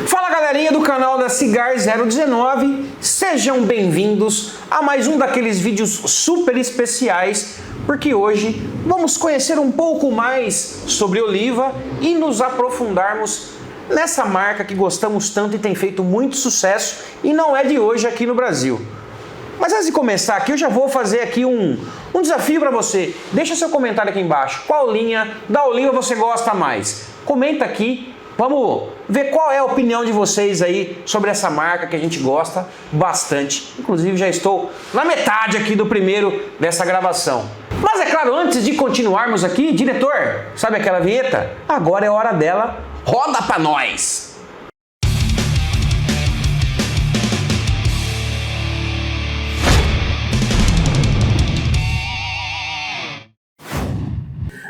Fala galerinha do canal da Cigar 019, sejam bem-vindos a mais um daqueles vídeos super especiais, porque hoje vamos conhecer um pouco mais sobre Oliva e nos aprofundarmos nessa marca que gostamos tanto e tem feito muito sucesso e não é de hoje aqui no Brasil. Mas antes de começar aqui, eu já vou fazer aqui um desafio para você. Deixa seu comentário aqui embaixo. Qual linha da Oliva você gosta mais? Comenta aqui. Vamos ver qual é a opinião de vocês aí sobre essa marca que a gente gosta bastante. Inclusive já estou na metade aqui do primeiro dessa gravação. Mas é claro, antes de continuarmos aqui, diretor, sabe aquela vinheta? Agora é hora dela. Roda pra nós!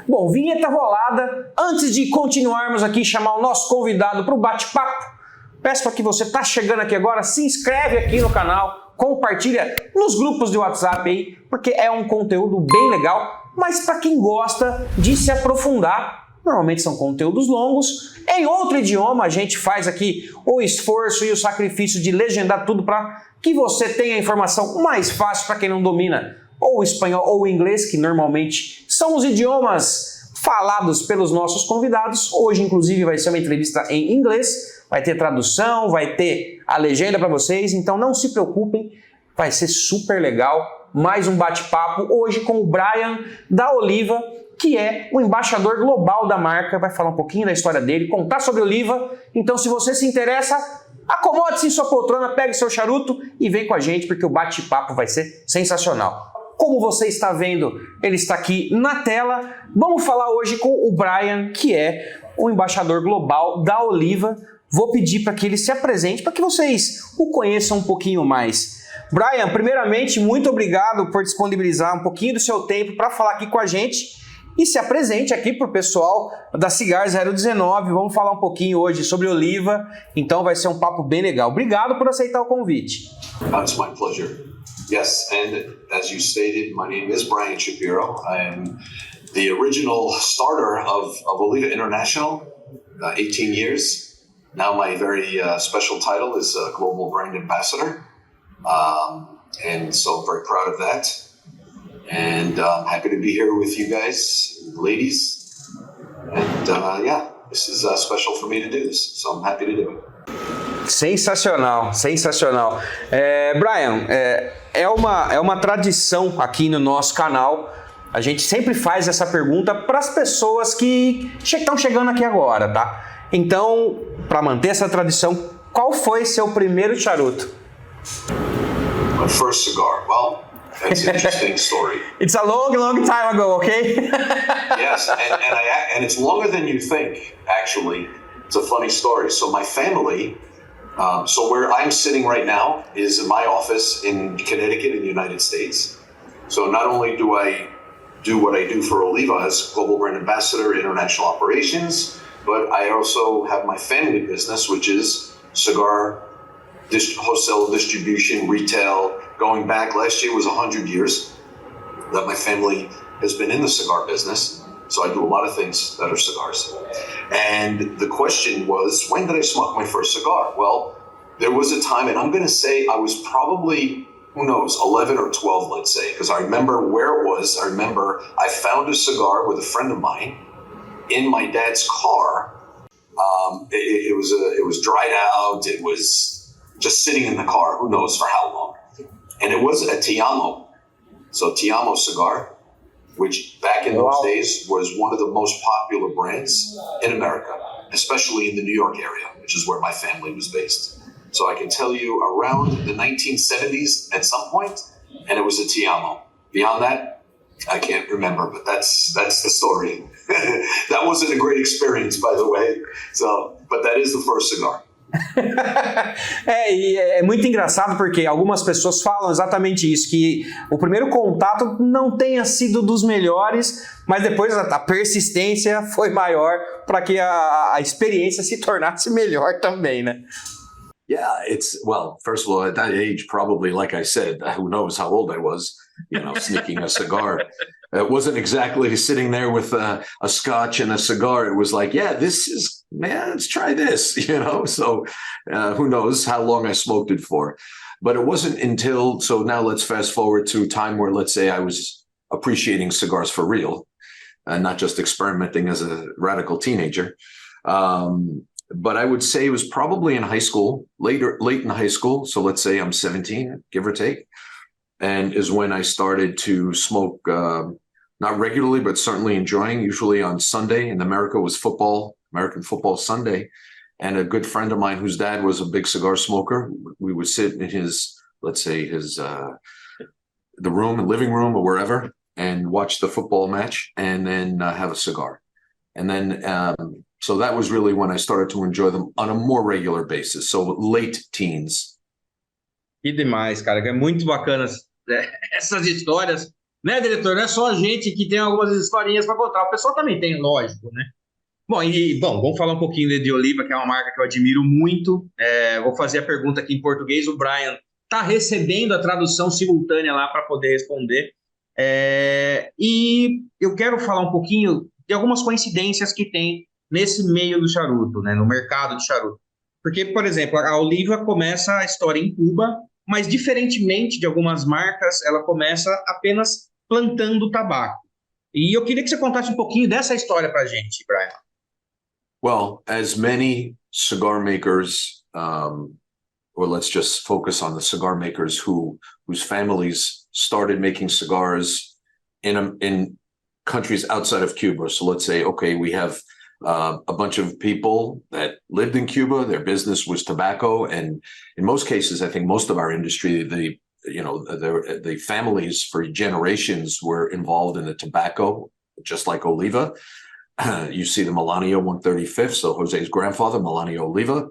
Bom, vinheta rolada. Antes de continuarmos aqui, chamar o nosso convidado para o bate-papo, peço para que você está chegando aqui agora, se inscreve aqui no canal, compartilha nos grupos de WhatsApp aí, porque é um conteúdo bem legal, mas para quem gosta de se aprofundar, normalmente são conteúdos longos, em outro idioma a gente faz aqui o esforço e o sacrifício de legendar tudo para que você tenha a informação mais fácil para quem não domina ou o espanhol ou o inglês, que normalmente são os idiomas falados pelos nossos convidados. Hoje, inclusive, vai ser uma entrevista em inglês, vai ter tradução, vai ter a legenda para vocês, então não se preocupem, vai ser super legal. Mais um bate-papo hoje com o Brian da Oliva, que é o embaixador global da marca, vai falar um pouquinho da história dele, contar sobre Oliva. Então, se você se interessa, acomode-se em sua poltrona, pegue seu charuto e vem com a gente, porque o bate-papo vai ser sensacional. Como você está vendo, ele está aqui na tela. Vamos falar hoje com o Brian, que é o embaixador global da Oliva. Vou pedir para que ele se apresente, para que vocês o conheçam um pouquinho mais. Brian, primeiramente, muito obrigado por disponibilizar um pouquinho do seu tempo para falar aqui com a gente. E se apresente aqui para o pessoal da Cigar 019. Vamos falar um pouquinho hoje sobre Oliva. Então vai ser um papo bem legal. Obrigado por aceitar o convite. It's my pleasure. Yes, and as you stated, my name is Brian Shapiro. I am the original starter of Oliva International, 18 years. Now my very special title is Global Brand Ambassador, and so I'm very proud of that. And I'm happy to be here with you guys, ladies. And yeah, this is special for me to do this, so I'm happy to do it. Sensacional, sensacional. Brian, é uma tradição aqui no nosso canal. A gente sempre faz essa pergunta para as pessoas que estão chegando aqui agora, tá? Então, para manter essa tradição, qual foi seu primeiro charuto? My first cigar. Well, that's an interesting story. It's a long, long time ago, okay? Yes, and it's longer than you think, actually. It's a funny story. So my family... so where I'm sitting right now is in my office in Connecticut in the United States. So not only do I do what I do for Oliva as Global Brand Ambassador, International Operations, but I also have my family business, which is cigar wholesale distribution, retail. Going back, last year was 100 years that my family has been in the cigar business. So I do a lot of things that are cigars. And the question was, when did I smoke my first cigar? Well, there was a time, and I'm going to say I was probably, who knows, 11 or 12, let's say, because I remember where it was. I remember I found a cigar with a friend of mine in my dad's car. It was dried out. It was just sitting in the car, who knows for how long. And it was a Te Amo. So Te Amo cigar, which back in those days was one of the most popular brands in America, especially in the New York area, which is where my family was based. So I can tell you around the 1970s at some point, and it was a Te Amo. Beyond that, I can't remember, but that's the story. That wasn't a great experience, by the way. So, but that is the first cigar. E é muito engraçado porque algumas pessoas falam exatamente isso, que o primeiro contato não tenha sido dos melhores, mas depois a persistência foi maior para que a experiência se tornasse melhor também, né? Yeah, well, first of all, at that age, probably, like I said, who knows how old I was, sneaking a cigar. It wasn't exactly sitting there with a scotch and a cigar. It was like, yeah, let's try this, So who knows how long I smoked it for. But it wasn't until, so now let's fast forward to a time where, let's say, I was appreciating cigars for real and not just experimenting as a radical teenager. But I would say it was probably in high school, late in high school. So let's say I'm 17, give or take, and is when I started to smoke, not regularly, but certainly enjoying, usually on Sunday. In America was American football Sunday. And a good friend of mine whose dad was a big cigar smoker, we would sit in his, let's say the living room or wherever, and watch the football match and then have a cigar. And then, so that was really when I started to enjoy them on a more regular basis. So late teens. Que demais, cara. É muito bacana essas histórias, né, diretor? Não é só a gente que tem algumas historinhas para contar. O pessoal também tem, lógico, né? Bom, vamos falar um pouquinho de Oliva, que é uma marca que eu admiro muito. Vou fazer a pergunta aqui em português. O Brian está recebendo a tradução simultânea lá para poder responder. E eu quero falar um pouquinho de algumas coincidências que tem nesse meio do charuto, né, no mercado de charuto. Porque, por exemplo, a Oliva começa a história em Cuba, mas diferentemente de algumas marcas, ela começa apenas plantando tabaco. E eu queria que você contasse um pouquinho dessa história para a gente, Brian. Well, as many cigar makers, or let's just focus on the cigar makers whose families started making cigars in countries outside of Cuba. So let's say, okay, we have a bunch of people that lived in Cuba. Their business was tobacco, and in most cases, I think most of our industry, the families for generations were involved in the tobacco, just like Oliva. You see the Melanio 135th, so Jose's grandfather, Melanio Oliva,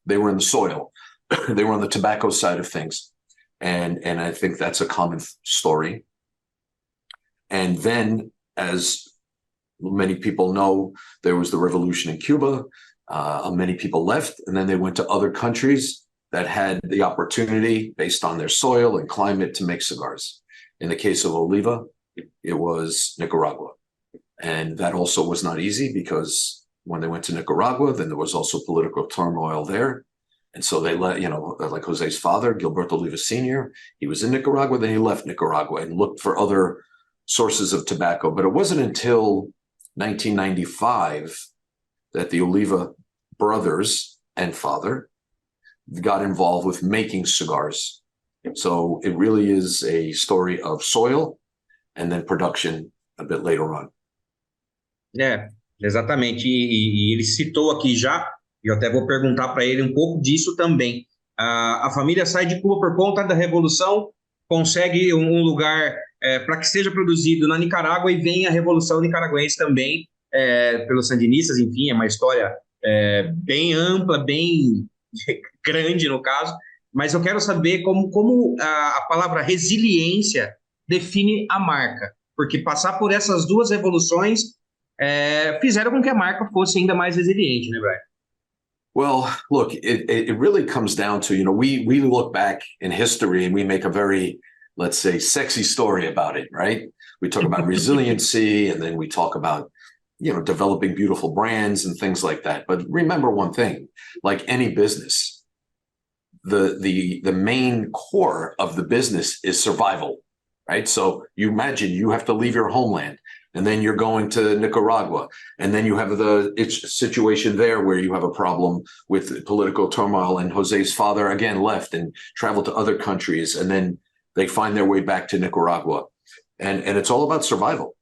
they were in the soil. They were on the tobacco side of things. And I think that's a common story. And then, as many people know, there was the revolution in Cuba. Many people left, and then they went to other countries that had the opportunity, based on their soil and climate, to make cigars. In the case of Oliva, it was Nicaragua. And that also was not easy, because when they went to Nicaragua, then there was also political turmoil there. And so they let, like Jose's father, Gilberto Oliva Sr., he was in Nicaragua, then he left Nicaragua and looked for other sources of tobacco. But it wasn't until 1995 that the Oliva brothers and father got involved with making cigars. So it really is a story of soil and then production a bit later on. Exatamente. E ele citou aqui já, e eu até vou perguntar para ele um pouco disso também. A família sai de Cuba por conta da Revolução, consegue um lugar para que seja produzido na Nicarágua, e vem a Revolução Nicaragüense também, pelos sandinistas. Enfim, é uma história bem ampla, bem grande no caso, mas eu quero saber como a palavra resiliência define a marca, porque passar por essas duas revoluções fizeram com que a marca fosse ainda mais resiliente, né, Brian? Well, look, it really comes down to, we look back in history and we make a very, let's say, sexy story about it, right? We talk about resiliency, and then we talk about, developing beautiful brands and things like that. But remember one thing, like any business, the main core of the business is survival, right? So you imagine you have to leave your homeland, and then you're going to Nicaragua, and then you have the situation there where you have a problem with political turmoil, and Jose's father again left and traveled to other countries, and then they find their way back to Nicaragua. And it's all about survival.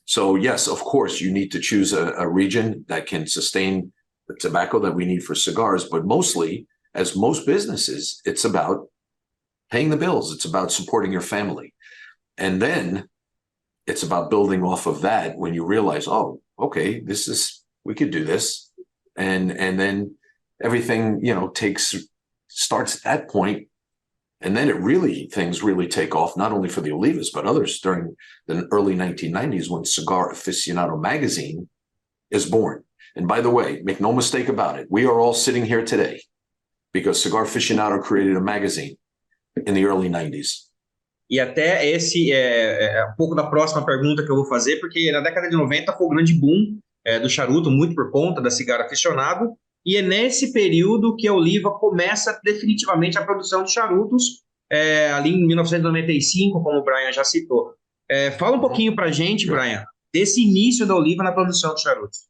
So yes, of course, you need to choose a region that can sustain the tobacco that we need for cigars, but mostly, as most businesses, it's about paying the bills. It's about supporting your family. And then it's about building off of that when you realize, oh, okay, we could do this. And then everything, starts at that point. And then things really take off, not only for the Olivas, but others during the early 1990s, when Cigar Aficionado magazine is born. And by the way, make no mistake about it, we are all sitting here today because Cigar Aficionado created a magazine in the early 90s. E até esse é um pouco da próxima pergunta que eu vou fazer, porque na década de 90 foi o grande boom do charuto, muito por conta da Cigar aficionado, e é nesse período que a Oliva começa definitivamente a produção de charutos, ali em 1995, como o Brian já citou. Fala um pouquinho para a gente, Brian, desse início da Oliva na produção de charutos.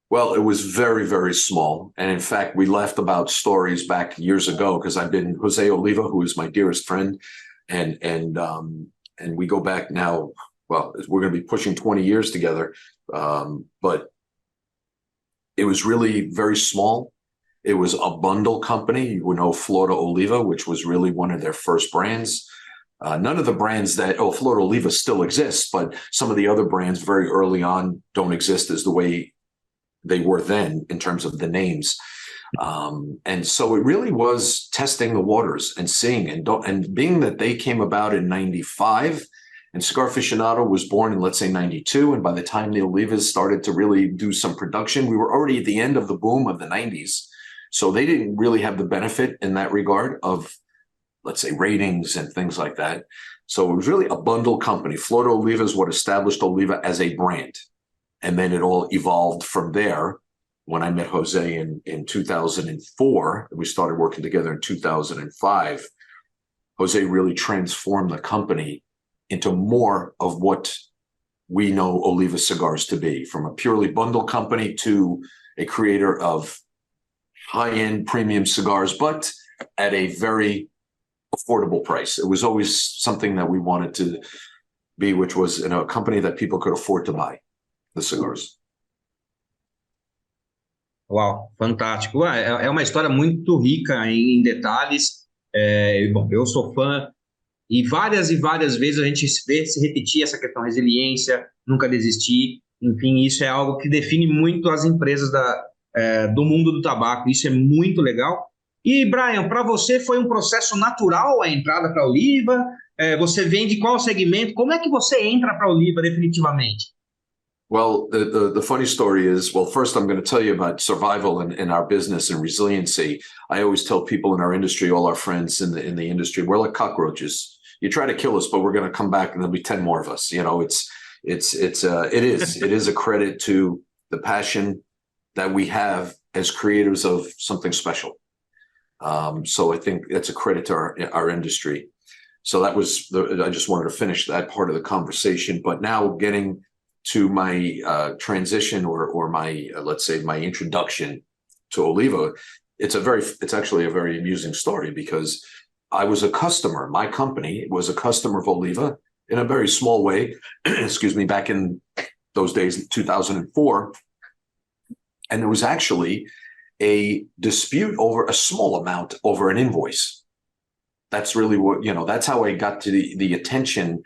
Well, it was very, very small. And in fact, we laughed about stories back years ago because I've been Jose Oliva, who is my dearest friend. And we go back now, well, we're going to be pushing 20 years together. But it was really very small. It was a bundle company. You would know Florida Oliva, which was really one of their first brands. None of the brands Florida Oliva still exists, but some of the other brands very early on don't exist as the way they were then in terms of the names. And so it really was testing the waters and seeing, and being that they came about in 95 and Cigar Aficionado was born in, let's say, 92. And by the time the Olivas started to really do some production, we were already at the end of the boom of the 90s. So they didn't really have the benefit in that regard of, let's say, ratings and things like that. So it was really a bundle company. Florida Oliva is what established Oliva as a brand. And then it all evolved from there. When I met Jose in 2004, we started working together in 2005. Jose really transformed the company into more of what we know Oliva Cigars to be, from a purely bundle company to a creator of high-end premium cigars, but at a very affordable price. It was always something that we wanted to be, which was in a company that people could afford to buy the cigars. Uau, fantástico. É uma história muito rica em detalhes. Bom, eu sou fã e várias vezes a gente vê se repetir essa questão, resiliência, nunca desistir. Enfim, isso é algo que define muito as empresas do mundo do tabaco. Isso é muito legal. E, Brian, para você foi um processo natural a entrada para a Oliva? Você vem de qual segmento? Como é que você entra para a Oliva definitivamente? Well, the funny story is, well, first I'm going to tell you about survival in our business and resiliency. I always tell people in our industry, all our friends in the industry, we're like cockroaches. You try to kill us, but we're going to come back and there'll be 10 more of us. You know, it is a credit to the passion that we have as creators of something special. So I think that's a credit to our industry. So that was I just wanted to finish that part of the conversation, but now getting to my transition or my, let's say, my introduction to Oliva, it's actually a very amusing story because I was a customer. My company was a customer of Oliva in a very small way, excuse me, back in those days, 2004. And there was actually a dispute over a small amount over an invoice. That's really what, that's how I got to the attention.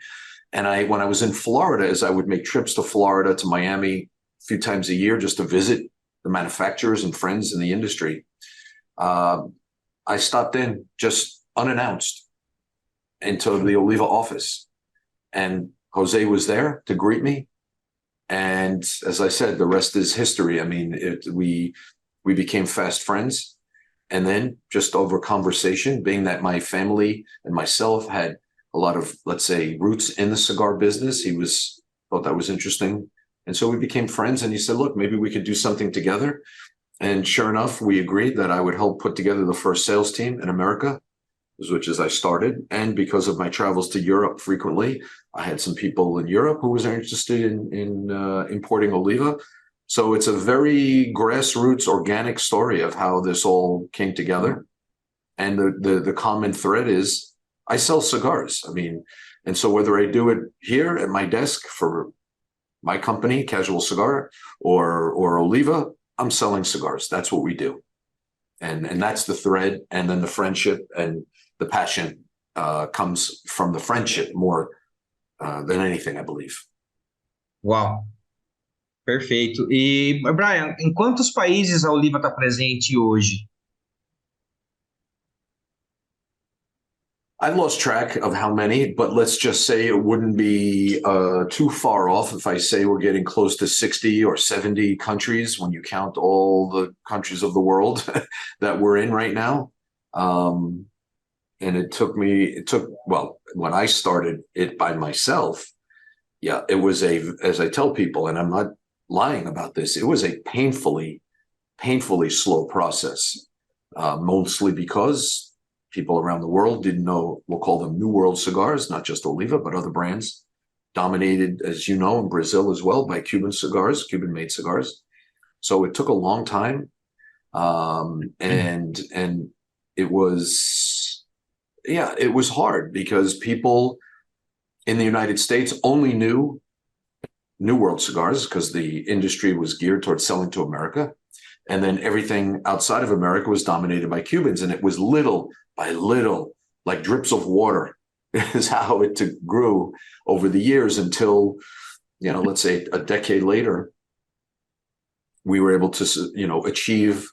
And when I was in Florida, as I would make trips to Florida, to Miami a few times a year just to visit the manufacturers and friends in the industry, I stopped in just unannounced into the Oliva office. And Jose was there to greet me. And as I said, the rest is history. I mean, we became fast friends. And then just over conversation, being that my family and myself had a lot of, let's say, roots in the cigar business. He thought that was interesting. And so we became friends, and he said, look, maybe we could do something together. And sure enough, we agreed that I would help put together the first sales team in America, which is I started. And because of my travels to Europe frequently, I had some people in Europe who was interested in importing Oliva. So it's a very grassroots, organic story of how this all came together. And the common thread is, I sell cigars. I mean, and so whether I do it here at my desk for my company, Casual Cigar, or Oliva, I'm selling cigars. That's what we do. And that's the thread. And then the friendship and the passion comes from the friendship more than anything, I believe. Uau, perfeito. E, Brian, em quantos países a Oliva está presente hoje? I've lost track of how many, but let's just say it wouldn't be too far off if I say we're getting close to 60 or 70 countries when you count all the countries of the world that we're in right now. And well, when I started it by myself, yeah, it was as I tell people, and I'm not lying about this, it was a painfully slow process, mostly because people around the world didn't know, we'll call them New World cigars, not just Oliva, but other brands, dominated, as you know, in Brazil as well by Cuban cigars, Cuban-made cigars. So it took a long time, and it was, yeah, it was hard because people in the United States only knew New World cigars because the industry was geared towards selling to America. And then everything outside of America was dominated by Cubans. And it was little by little, like drips of water, is how it grew over the years until, let's say a decade later, we were able to, achieve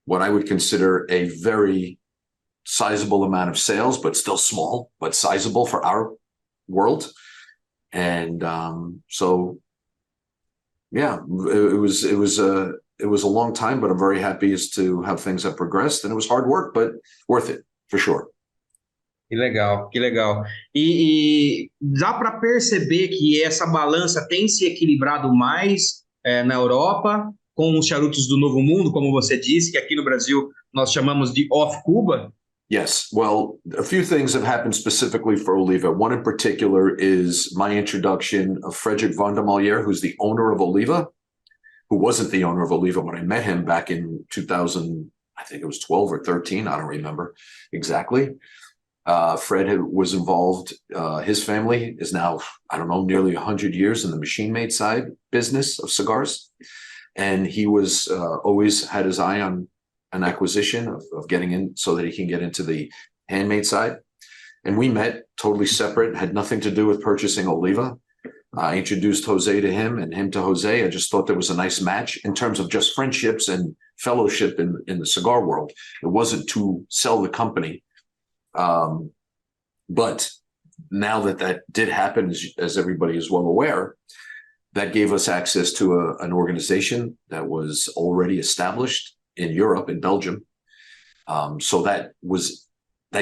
what I would consider a very sizable amount of sales, but still small, but sizable for our world. And so, yeah, it was a long time, but I'm very happy as to how things have progressed. And it was hard work, but worth it, for sure. Que legal, que legal. E dá para perceber que essa balança tem se equilibrado mais na Europa, com os charutos do Novo Mundo, como você disse, que aqui no Brasil nós chamamos de off-Cuba. Yes. Well, a few things have happened specifically for Oliva. One in particular is my introduction of Frederick van der Mallier, who's the owner of Oliva, who wasn't the owner of Oliva when I met him back in 2000, I think it was 12 or 13. I don't remember exactly. Fred was involved. His family is now, I don't know, nearly 100 years in the machine-made side business of cigars. And he was always had his eye on an acquisition of getting in so that he can get into the handmade side. And we met totally separate, had nothing to do with purchasing Oliva. I introduced Jose to him and him to Jose. I just thought there was a nice match in terms of just friendships and fellowship in the cigar world. It wasn't to sell the company. But now that did happen, as everybody is well aware, that gave us access to an organization that was already established in Europe, in Belgium. So that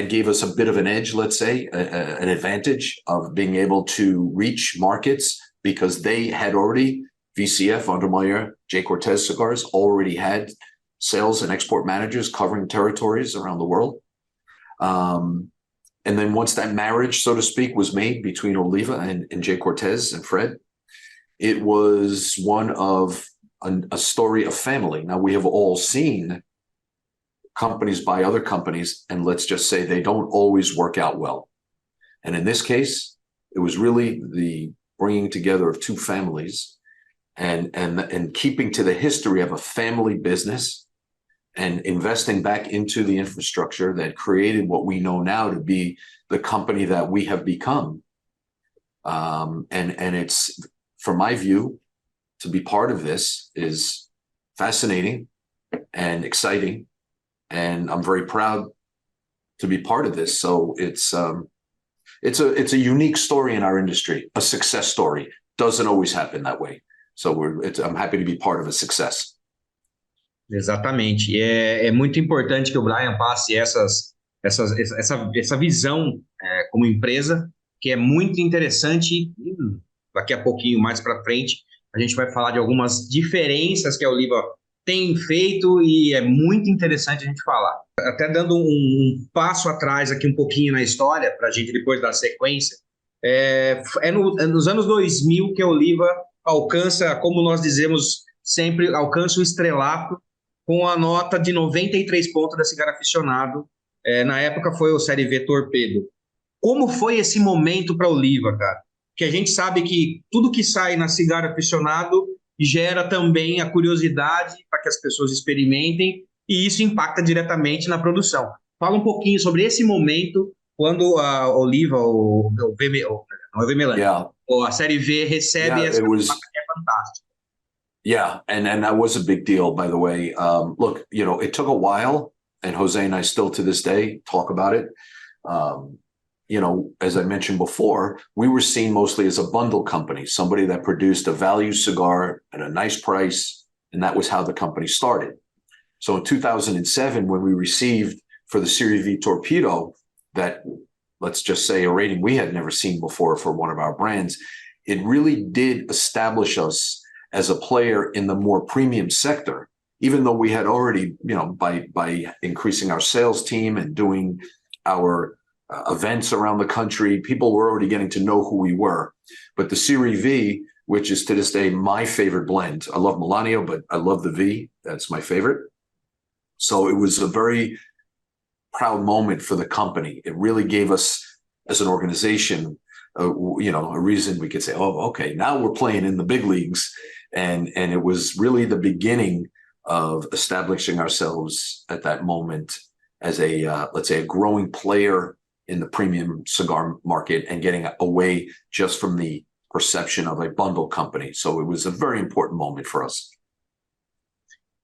gave us a bit of an edge, let's say, an advantage of being able to reach markets because they had already, VCF, Van der Mallier, J. Cortez Cigars, already had sales and export managers covering territories around the world. And then once that marriage, so to speak, was made between Oliva and J. Cortez and Fred, it was one of a story of family. Now, we have all seen companies buy other companies, and let's just say they don't always work out well. And in this case, it was really the bringing together of two families and keeping to the history of a family business and investing back into the infrastructure that created what we know now to be the company that we have become. And it's, from my view, to be part of this is fascinating and exciting. And I'm very proud to be part of this. So it's a unique story in our industry, a success story. Doesn't always happen that way. So I'm happy to be part of a success. Exatamente. É muito importante que o Brian passe essa visão como empresa, que é muito interessante. Daqui a pouquinho, mais para frente, a gente vai falar de algumas diferenças que a Oliva tem feito e é muito interessante a gente falar. Até dando um passo atrás aqui um pouquinho na história, para a gente depois dar sequência, nos anos 2000 que a Oliva alcança, como nós dizemos sempre, alcança o estrelato com a nota de 93 pontos da Cigar Aficionado. Na época foi o Série V Torpedo. Como foi esse momento para a Oliva, cara? Que a gente sabe que tudo que sai na Cigar Aficionado gera também a curiosidade para que as pessoas experimentem e isso impacta diretamente na produção. Fala um pouquinho sobre esse momento quando a Oliva, ou a Série V recebe essa marca que é fantástica. Yeah, and that was a big deal, by the way. Look, it took a while, and Jose and I still to this day talk about it. As I mentioned before, we were seen mostly as a bundle company, somebody that produced a value cigar at a nice price, and that was how the company started. So in 2007, when we received for the Serie V Torpedo that, let's just say, a rating we had never seen before for one of our brands, it really did establish us as a player in the more premium sector, even though we had already, by increasing our sales team and doing our events around the country, people were already getting to know who we were. But the Series V, which is to this day my favorite blend, I love Melanio, but I love the V. That's my favorite. So it was a very proud moment for the company. It really gave us, as an organization, a reason we could say, oh, okay, now we're playing in the big leagues. And it was really the beginning of establishing ourselves at that moment as let's say, a growing player in the premium cigar market and getting away just from the perception of a bundle company. So it was a very important moment for us.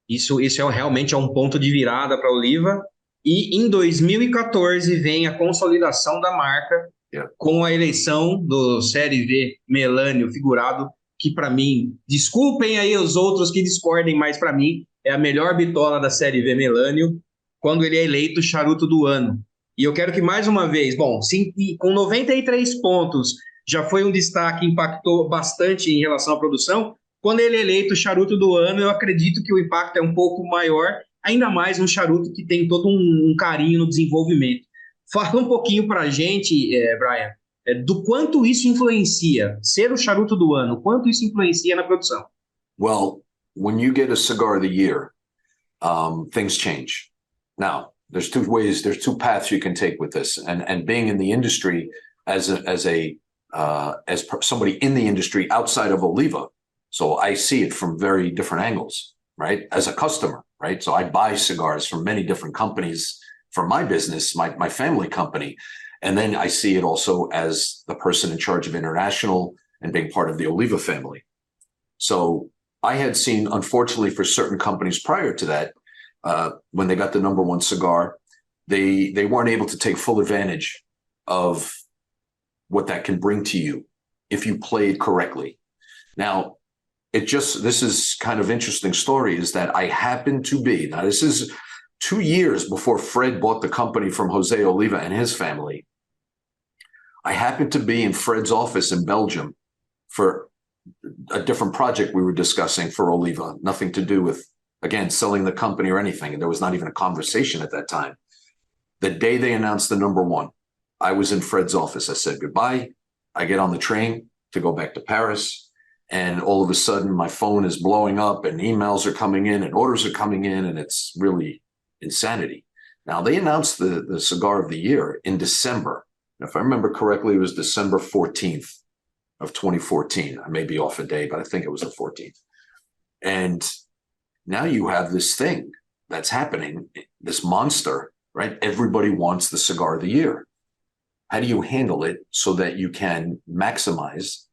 Isso realmente é um ponto de virada para a Oliva. E em 2014 vem a consolidação da marca com a eleição do Série V Melânio figurado, que para mim, desculpem aí os outros que discordem, mas para mim é a melhor bitola da Série V Melânio, quando ele é eleito Charuto do Ano. E eu quero que mais uma vez, com 93 pontos, já foi um destaque, impactou bastante em relação à produção. Quando ele é eleito Charuto do Ano, eu acredito que o impacto é um pouco maior, ainda mais um charuto que tem todo um carinho no desenvolvimento. Fala um pouquinho para a gente, Brian, do quanto isso influencia, ser o charuto do ano, quanto isso influencia na produção. Well, when you get a cigar of the year, things change. Now, there's two paths you can take with this, and being in the industry as somebody in the industry outside of Oliva, so I see it from very different angles, right? As a customer, right? So I buy cigars from many different companies for my business, my family company. And then I see it also as the person in charge of international and being part of the Oliva family. So I had seen, unfortunately, for certain companies prior to that, when they got the number one cigar, they weren't able to take full advantage of what that can bring to you if you play it correctly. Now, this is kind of interesting story, is that I happen to be, now this is 2 years before Fred bought the company from Jose Oliva and his family. I happened to be in Fred's office in Belgium for a different project we were discussing for Oliva, nothing to do with, again, selling the company or anything. And there was not even a conversation at that time. The day they announced the number one, I was in Fred's office. I said goodbye. I get on the train to go back to Paris. And all of a sudden, my phone is blowing up and emails are coming in and orders are coming in. And it's really insanity. Now, they announced the cigar of the year in December. If I remember correctly, it was December 14th of 2014. I may be off a day, but I think it was the 14th. And now you have this thing that's happening, this monster, right? Everybody wants the cigar of the year. How do you handle it so that you can maximize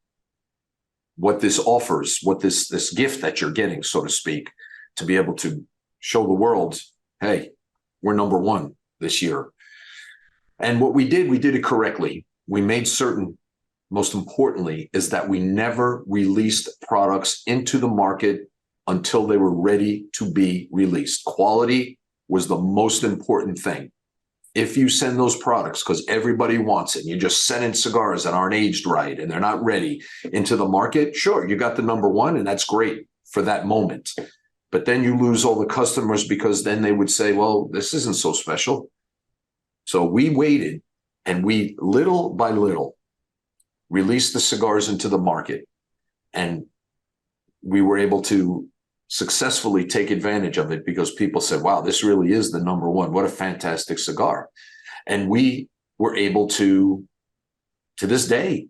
what this offers, what this gift that you're getting, so to speak, to be able to show the world, hey, we're number one this year. And what we did it correctly. We made certain, most importantly, is that we never released products into the market until they were ready to be released. Quality was the most important thing. If you send those products, because everybody wants it, and you just send in cigars that aren't aged right and they're not ready into the market, sure, you got the number one, and that's great for that moment. But then you lose all the customers, because then they would say, well, this isn't so special. So we waited, and we, little by little, released the cigars into the market, and we were able to successfully take advantage of it, because people said, wow, this really is the number one. What a fantastic cigar. And we were able to this day,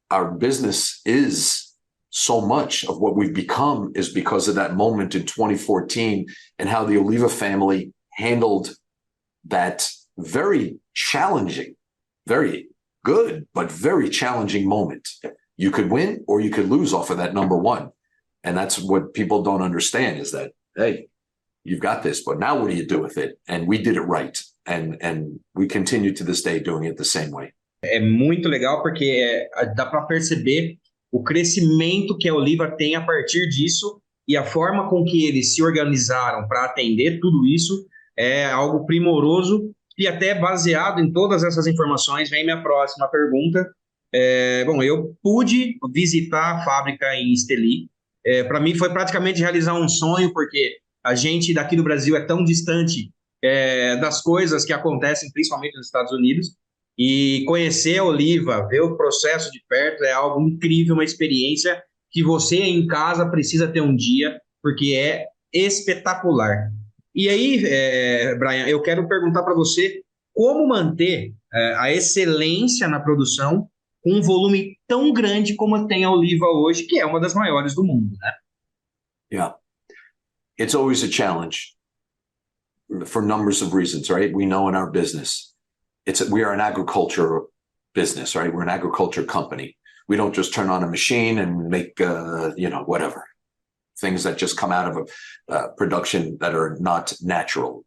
our business is so much of what we've become is because of that moment in 2014 and how the Oliva family handled that very challenging, very good, but very challenging moment. You could win or you could lose off of that number one. And that's what people don't understand, is that, hey, you've got this, but now what do you do with it? And we did it right. And we continue to this day doing it the same way. É muito legal, porque dá para perceber o crescimento que a Oliva tem a partir disso, e a forma com que eles se organizaram para atender tudo isso é algo primoroso. E até baseado em todas essas informações, vem minha próxima pergunta. Bom, eu pude visitar a fábrica em Esteli. Para mim foi praticamente realizar um sonho, porque a gente daqui do Brasil é tão distante das coisas que acontecem, principalmente nos Estados Unidos. E conhecer a Oliva, ver o processo de perto é algo incrível, uma experiência que você em casa precisa ter um dia, porque é espetacular. E aí, Brian, eu quero perguntar para você como manter a excelência na produção com um volume tão grande como tem a Oliva hoje, que é uma das maiores do mundo, né? Yeah. It's always a challenge for numbers of reasons, right? We know in our business, we are an agriculture business, right? We're an agriculture company. We don't just turn on a machine and make, whatever, things that just come out of a production that are not natural.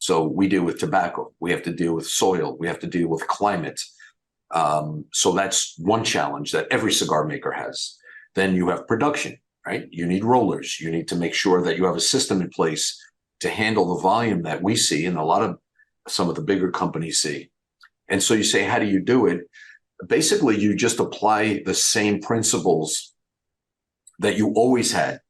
So we deal with tobacco. We have to deal with soil. We have to deal with climate. So that's one challenge that every cigar maker has. Then you have production, right? You need rollers. You need to make sure that you have a system in place to handle the volume that we see and some of the bigger companies see. And so you say, how do you do it? Basically, you just apply the same principles that you always had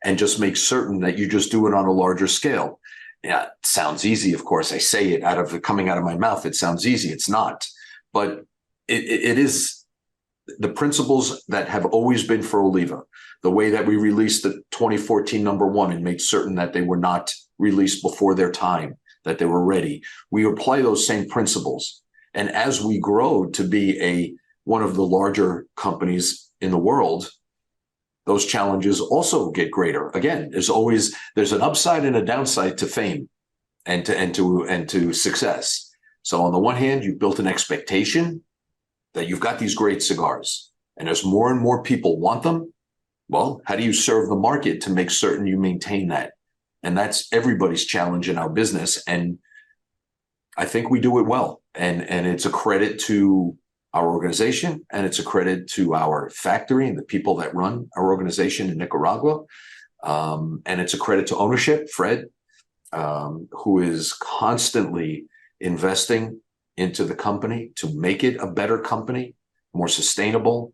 and just make certain that you just do it on a larger scale. Yeah, it sounds easy, of course. I say it coming out of my mouth. It sounds easy. It's not. But it is the principles that have always been for Oliva. The way that we released the 2014 #1 and made certain that they were not released before their time, that they were ready. We apply those same principles. And as we grow to be one of the larger companies in the world, those challenges also get greater. Again, there's an upside and a downside to fame and to success. So on the one hand, you've built an expectation that you've got these great cigars, and as more and more people want them, well, how do you serve the market to make certain you maintain that? And that's everybody's challenge in our business. And I think we do it well. And it's a credit to our organization, and it's a credit to our factory and the people that run our organization in Nicaragua. And it's a credit to ownership, Fred, who is constantly investing into the company to make it a better company, more sustainable.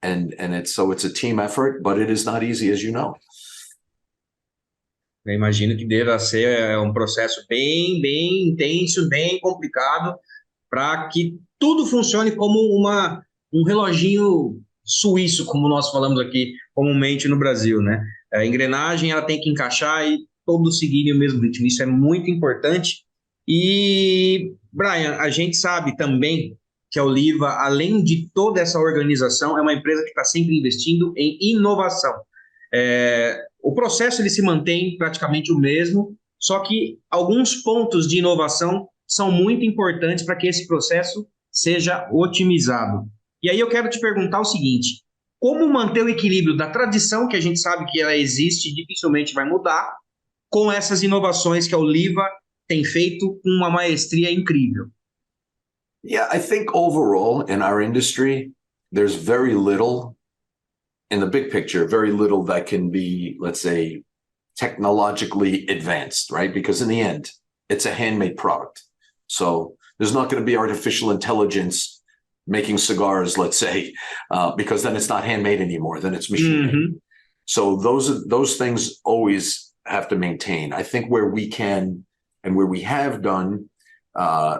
And it's a team effort, but it is not easy, as you know. Eu imagino que deva ser um processo bem, bem intenso, bem complicado, para que tudo funcione como um reloginho suíço, como nós falamos aqui comumente no Brasil, né? A engrenagem ela tem que encaixar e todos seguirem o mesmo ritmo. Isso é muito importante. E, Brian, a gente sabe também que a Oliva, além de toda essa organização, é uma empresa que está sempre investindo em inovação. O processo ele se mantém praticamente o mesmo, só que alguns pontos de inovação são muito importantes para que esse processo seja otimizado. E aí eu quero te perguntar o seguinte: como manter o equilíbrio da tradição, que a gente sabe que ela existe e dificilmente vai mudar, com essas inovações que a Oliva tem feito com uma maestria incrível? Yeah, I think overall in our industry, there's very little, in the big picture, very little that can be, let's say, technologically advanced, right? Because in the end, it's a handmade product. So there's not going to be artificial intelligence making cigars, let's say, because then it's not handmade anymore, then it's machine made. So those things always have to maintain. I think where we can and where we have done,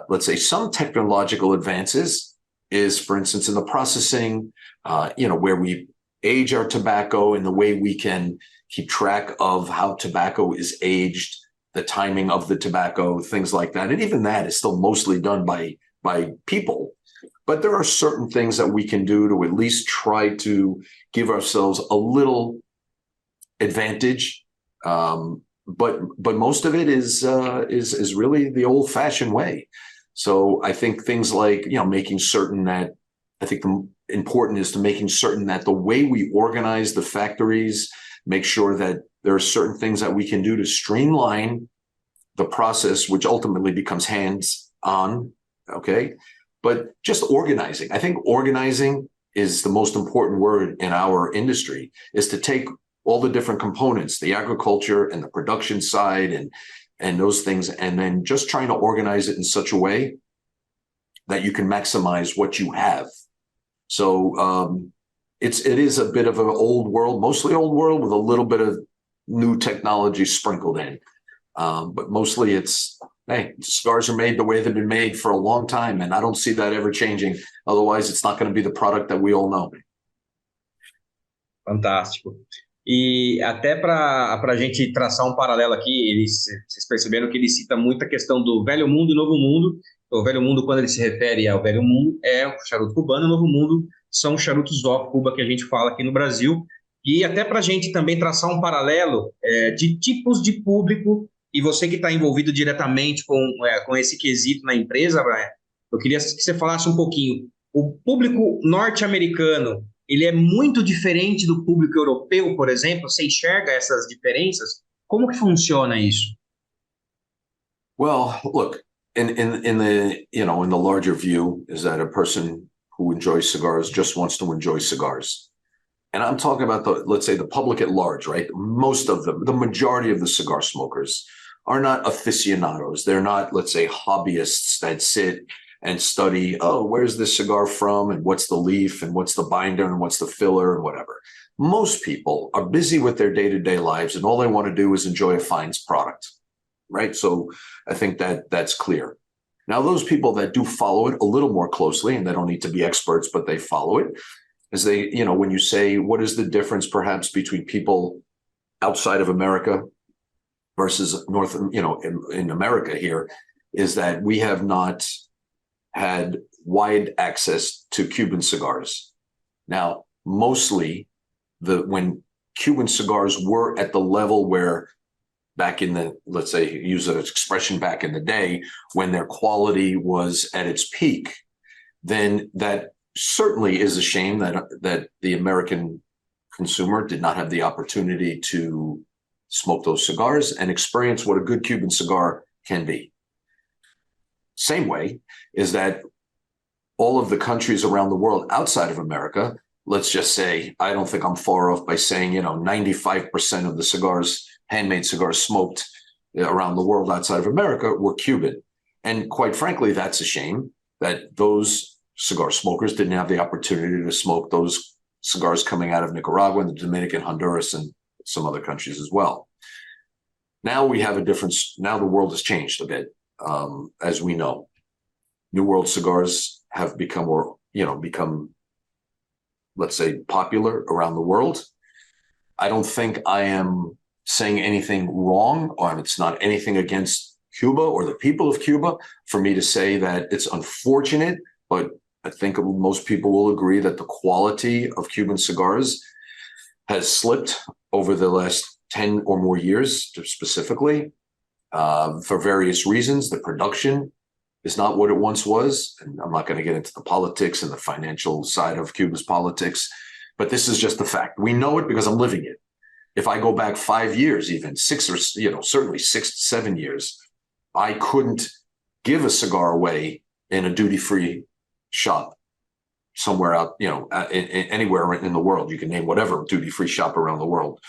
let's say, some technological advances is, for instance, in the processing, where we age our tobacco and the way we can keep track of how tobacco is aged, the timing of the tobacco, things like that. And even that is still mostly done by people. But there are certain things that we can do to at least try to give ourselves a little advantage. But most of it is really the old-fashioned way. So I think things like, making certain that, I think the important is to making certain that the way we organize the factories, make sure that there are certain things that we can do to streamline the process, which ultimately becomes hands-on, okay? But just organizing. I think organizing is the most important word in our industry, is to take all the different components, the agriculture and the production side, and and those things, and then just trying to organize it in such a way that you can maximize what you have. So it is a bit of an old world, mostly old world with a little bit of new technology sprinkled in. But mostly it's, hey, cigars are made the way they've been made for a long time, and I don't see that ever changing. Otherwise, it's not going to be the product that we all know. Fantástico. E até para a gente traçar um paralelo aqui, vocês perceberam que ele cita muito a questão do velho mundo e novo mundo. O velho mundo, quando ele se refere ao velho mundo, é o charuto cubano, o novo mundo são os charutos off Cuba que a gente fala aqui no Brasil. E até para a gente também traçar um paralelo de tipos de público, e você que está envolvido diretamente com esse quesito na empresa, Brian, eu queria que você falasse um pouquinho. O público norte-americano, ele é muito diferente do público europeu, por exemplo? Você enxerga essas diferenças? Como que funciona isso? Well, look, in the larger view is that a person who enjoys cigars just wants to enjoy cigars. And I'm talking about let's say the public at large, right? Most of them, the majority of the cigar smokers are not aficionados. They're not, let's say, hobbyists that sit and study, oh, where's this cigar from, and what's the leaf, and what's the binder, and what's the filler, and whatever. Most people are busy with their day-to-day lives, and all they want to do is enjoy a fine product, right? So I think that's clear. Now, those people that do follow it a little more closely, and they don't need to be experts, but they follow it, is they, when you say, what is the difference perhaps between people outside of America versus in America here, is that we have not had wide access to Cuban cigars. Now, mostly when Cuban cigars were at the level where back in the, let's say, use an expression back in the day, when their quality was at its peak, then that certainly is a shame that the American consumer did not have the opportunity to smoke those cigars and experience what a good Cuban cigar can be. Same way is that all of the countries around the world outside of America, let's just say, I don't think I'm far off by saying, 95% of the cigars, handmade cigars smoked around the world outside of America were Cuban. And quite frankly, that's a shame that those cigar smokers didn't have the opportunity to smoke those cigars coming out of Nicaragua and the Dominican, Honduras, and some other countries as well. Now we have a difference. Now the world has changed a bit. As we know, New World cigars have become, let's say, popular around the world. I don't think I am saying anything wrong, or it's not anything against Cuba or the people of Cuba for me to say that it's unfortunate, but I think most people will agree that the quality of Cuban cigars has slipped over the last 10 or more years specifically. For various reasons. The production is not what it once was. And I'm not going to get into the politics and the financial side of Cuba's politics, but this is just the fact. We know it because I'm living it. If I go back 5 years, even 6 or, certainly 6 to 7 years, I couldn't give a cigar away in a duty-free shop somewhere out, anywhere in the world. You can name whatever duty-free shop around the world.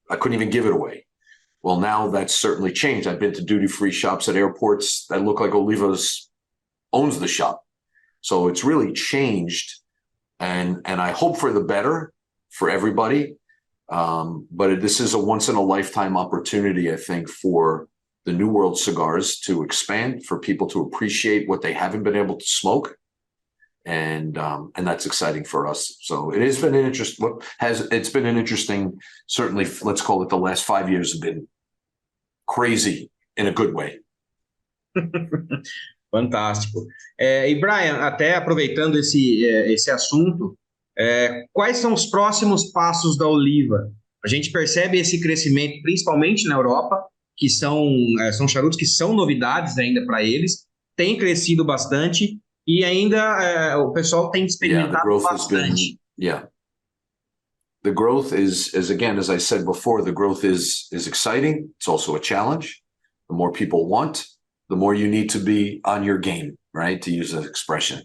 I couldn't even give it away. Well, now that's certainly changed. I've been to duty-free shops at airports that look like Oliva's owns the shop. So it's really changed, and I hope for the better for everybody. But this is a once-in-a-lifetime opportunity, I think, for the New World cigars to expand, for people to appreciate what they haven't been able to smoke, and that's exciting for us. So it has been an interesting, certainly, let's call it, the last 5 years have been crazy in a good way. Fantástico. E Brian, até aproveitando esse assunto, quais são os próximos passos da Oliva? A gente percebe esse crescimento principalmente na Europa, que são charutos que são novidades ainda para eles, tem crescido bastante e ainda o pessoal tem experimentado bastante. The growth is again, as I said before, the growth is exciting. It's also a challenge. The more people want, the more you need to be on your game, right? To use an expression,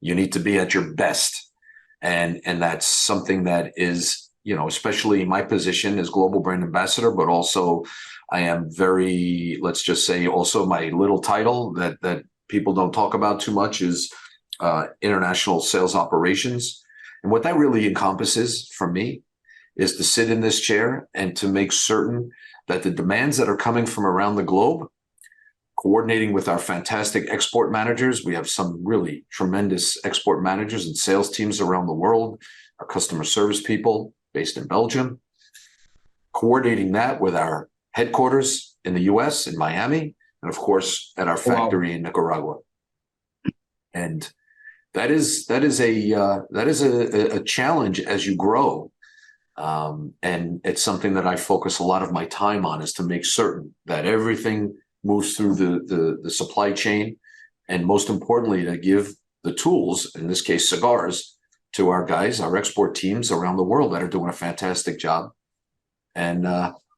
you need to be at your best, and that's something that is, especially my position as global brand ambassador, but also I am very, let's just say, also my little title that people don't talk about too much is international sales operations. And what that really encompasses for me is to sit in this chair and to make certain that the demands that are coming from around the globe, coordinating with our fantastic export managers. We have some really tremendous export managers and sales teams around the world, our customer service people based in Belgium, coordinating that with our headquarters in the US, in Miami, and of course at our factory in Nicaragua. And that is a challenge as you grow. And it's something that I focus a lot of my time on, is to make certain that everything moves through the supply chain, and most importantly, to give the tools, in this case, cigars, to our guys, our export teams around the world that are doing a fantastic job, and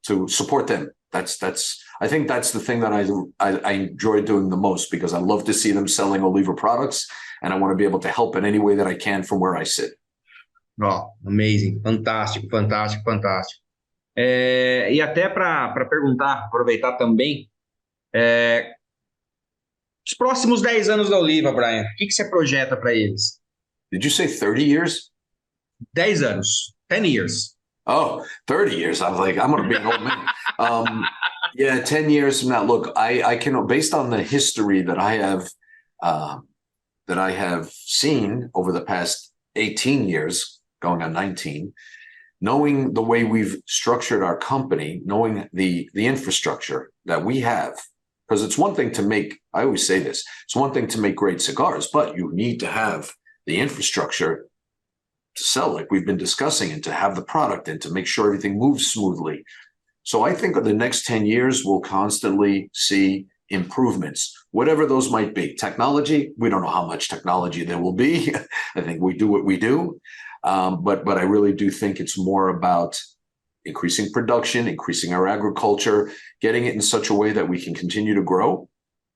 to support them. I think that's the thing that I enjoy doing the most, because I love to see them selling Oliva products, and I want to be able to help in any way that I can from where I sit. Oh, amazing, fantástico, fantástico, fantástico. E até para perguntar, aproveitar também, os próximos 10 anos da Oliva, Brian, o que você projeta para eles? Did you say 30 years? 10 anos, 10 years. Oh, 30 years. I was like, I'm going to be an old man. Yeah, 10 years from now. Look, I can, based on the history that I have seen over the past 18 years, going on 19, knowing the way we've structured our company, knowing the infrastructure that we have, because it's one thing to make, I always say this, it's one thing to make great cigars, but you need to have the infrastructure to sell, like we've been discussing, and to have the product and to make sure everything moves smoothly. So I think of the next 10 years, we'll constantly see improvements, whatever those might be. Technology, we don't know how much technology there will be. I think we do what we do. But I really do think it's more about increasing production, increasing our agriculture, getting it in such a way that we can continue to grow,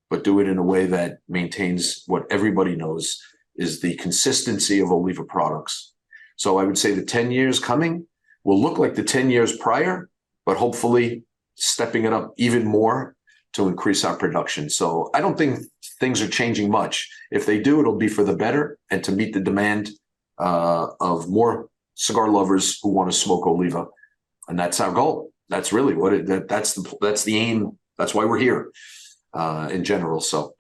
but do it in a way that maintains what everybody knows is the consistency of Oliva products. So I would say the 10 years coming will look like the 10 years prior, but hopefully stepping it up even more to increase our production. So I don't think things are changing much. If they do, it'll be for the better and to meet the demand of more cigar lovers who want to smoke Oliva. And that's our goal. That's really that's the aim. That's why we're here in general. So.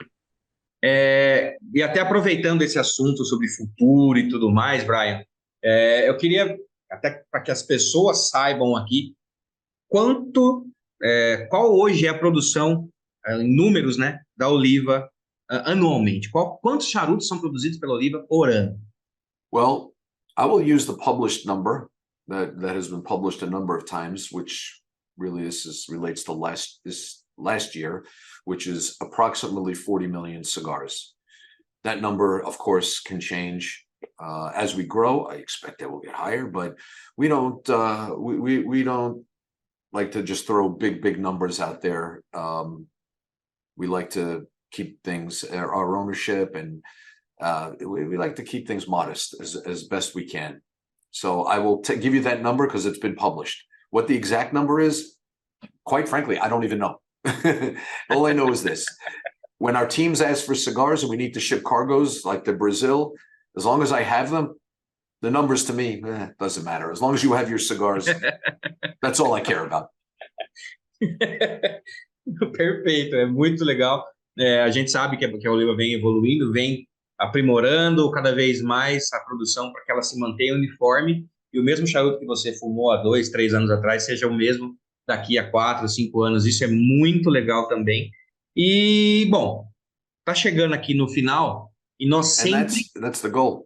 E até aproveitando esse assunto sobre futuro e tudo mais, Brian, eu queria, até para que as pessoas saibam aqui, qual hoje é a produção em números, né, da Oliva anualmente. Quantos charutos são produzidos pela Oliva por ano? Well, I will use the published number that has been published a number of times, which really relates to this last year, which is approximately 40 million cigars. That number, of course, can change as we grow. I expect that will get higher, but we don't we don't like to just throw big numbers out there. We like to keep things, our ownership, and we like to keep things modest as best we can. So I will give you that number because it's been published. What the exact number is, quite frankly, I don't even know. All I know is this. When our teams ask for cigars and we need to ship cargoes like to Brazil, as long as I have them, the numbers to me, doesn't matter. As long as you have your cigars, that's all I care about. Perfeito, é muito legal. A gente sabe que a Oliva vem evoluindo, vem aprimorando cada vez mais a produção para que ela se mantenha uniforme e o mesmo charuto que você fumou há 2, 3 anos atrás seja o mesmo daqui a 4, 5 anos. Isso é muito legal também. E, bom, tá chegando aqui no final e nós sempre... That's the goal.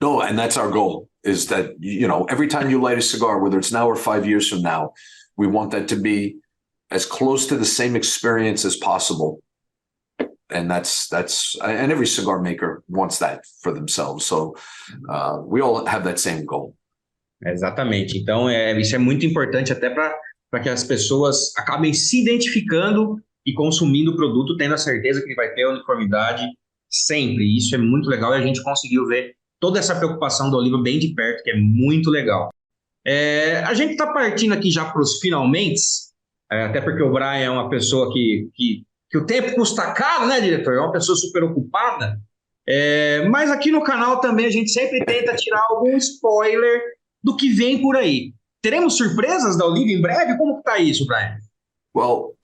No, and that's our goal, is that, you know, every time you light a cigar, whether it's now or 5 years from now, we want that to be as close to the same experience as possible. And and every cigar maker wants that for themselves. So we all have that same goal. Exatamente. Então, isso é muito importante até para que as pessoas acabem se identificando e consumindo o produto, tendo a certeza que ele vai ter a uniformidade sempre. Isso é muito legal e a gente conseguiu ver toda essa preocupação da Oliva bem de perto, que é muito legal. A gente está partindo aqui já para os finalmente. até porque o Brian é uma pessoa que o tempo custa caro, né, diretor? É uma pessoa super ocupada. Mas aqui no canal também a gente sempre tenta tirar algum spoiler do que vem por aí. Teremos surpresas da Oliva em breve? Como que tá isso, Brian? Well,